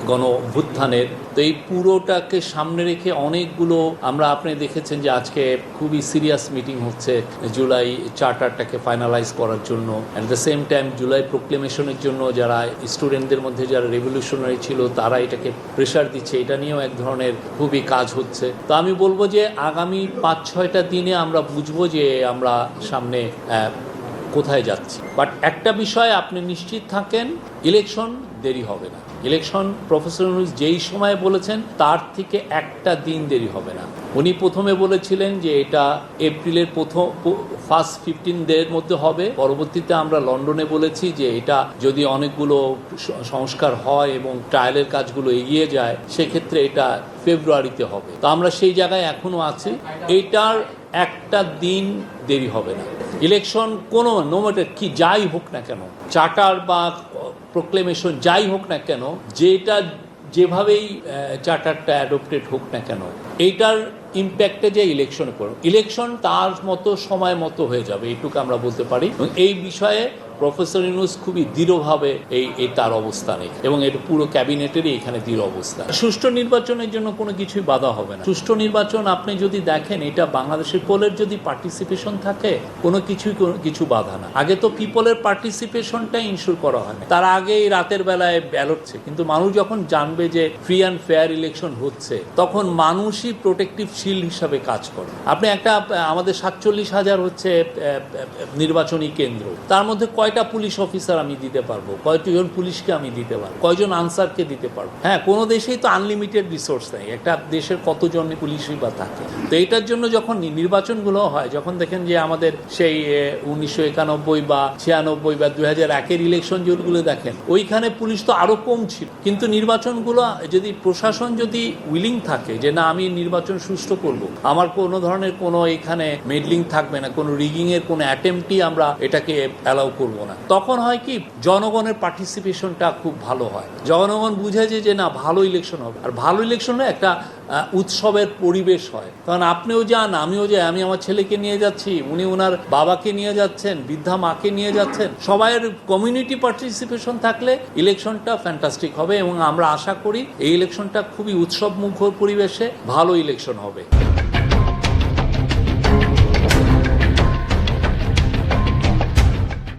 গণ অভ্যুত্থানের। তো এই পুরোটাকে সামনে রেখে অনেকগুলো আপনি দেখেছেন যে আজকে খুবই সিরিয়াস মিটিং হচ্ছে জুলাই চার্টারটাকে ফাইনালাইজ করার জন্য। At the same time July প্রোক্লেমেশনের জন্য যারা স্টুডেন্টদের মধ্যে যারা রেভলিউশনারি ছিল তারা এটাকে প্রেশার দিচ্ছে, এটা নিয়েও এক ধরনের খুবই কাজ হচ্ছে। তো আমি বলবো যে আগামী 5-6টা দিনে আমরা বুঝবো যে আমরা সামনে কোথায় যাচ্ছি। বাট একটা বিষয় আপনি নিশ্চিত থাকেন, ইলেকশন দেরি হবে না। ইলেকশন প্রফেসর ইউনূস যেই সময় বলেছেন তার থেকে একটা দিন দেরি হবে না। উনি প্রথমে বলেছিলেন যে এটা এপ্রিলের ফার্স্ট 15 ডের মধ্যে হবে। পরবর্তীতে আমরা লন্ডনে বলেছি যে এটা যদি অনেকগুলো সংস্কার হয় এবং ট্রায়ালের কাজগুলো এগিয়ে যায় সেক্ষেত্রে এটা ফেব্রুয়ারিতে হবে। তো আমরা সেই জায়গায় এখনো আছি, এটার একটা দিন দেরি হবে না। ইলেকশন কোনো নো ম্যাটার কি যাই হোক না কেন, চার্টার বা প্রোক্লেমেশন যাই হোক না কেন, যেটা যেভাবেই চার্টারটা অ্যাডপ্টেড হোক না কেন, এইটার ইম্প্যাক্টে যে ইলেকশনে পড়বে, ইলেকশন তার মতো সময় মতো হয়ে যাবে, এইটুকু আমরা বলতে পারি। এবং এই বিষয়ে প্রফেসর ইউনূস খুবই দৃঢ়ভাবে এই তার অবস্থানে, এবং এটা পুরো ক্যাবিনেটেরই এখানে দৃঢ় অবস্থা। সুষ্ঠু নির্বাচনের জন্য কোনো কিছুই বাধা হবে না। সুষ্ঠু নির্বাচন আপনি যদি দেখেন, এটা বাংলাদেশের পিপলের যদি পার্টিসিপেশন থাকে কোনো কিছু বাধা না। আগে তো পিপলের পার্টিসিপেশনটা ইনশিওর করা হয় না, তার আগে এই রাতের বেলায় ব্যালটছে, কিন্তু মানুষ যখন জানবে যে ফ্রি অ্যান্ড ফেয়ার ইলেকশন হচ্ছে তখন মানুষই প্রোটেক্টিভ শিল্ড হিসাবে কাজ করে। আপনি আমাদের 47,000 হচ্ছে নির্বাচনী কেন্দ্র, তার মধ্যে কয়টা পুলিশ অফিসার আমি দিতে পারবো, কয়জন পুলিশকে আমি দিতে পারবো, কয়জন আনসারকে দিতে পারবো? হ্যাঁ, কোনো দেশেই তো আনলিমিটেড রিসোর্স নেই, একটা দেশের কতজন পুলিশই বা থাকে। তো এটার জন্য যখন নির্বাচনগুলো হয়, যখন দেখেন যে আমাদের সেই 1991 বা 96 বা 2001-এর ইলেকশন যেগুলো দেখেন, ওইখানে পুলিশ তো আরো কম ছিল, কিন্তু নির্বাচনগুলো যদি প্রশাসন যদি উইলিং থাকে যে না আমি নির্বাচন সুষ্ঠু করব, আমার কোনো ধরনের কোনো এখানে মেডলিং থাকবে না, কোনো রিগিং এর কোনো অ্যাটেম্পটই আমরা এটাকে অ্যালাউ করব না, তখন হয় কি জনগণের পার্টিসিপেশনটা খুব ভালো হয়। জনগণ বুঝে যে না ভালো ইলেকশন হবে, আর ভালো ইলেকশন হলে একটা উৎসবের পরিবেশ হয়। কারণ আপনিও যান, আমিও যাই, আমি আমার ছেলেকে নিয়ে যাচ্ছি, উনি ওনার বাবাকে নিয়ে যাচ্ছেন, বৃদ্ধা মাকে নিয়ে যাচ্ছেন, সবাইয়ের কমিউনিটি পার্টিসিপেশন থাকলে ইলেকশনটা ফ্যান্টাস্টিক হবে। এবং আমরা আশা করি এই ইলেকশনটা খুবই উৎসবমুখর পরিবেশে ভালো ইলেকশন হবে।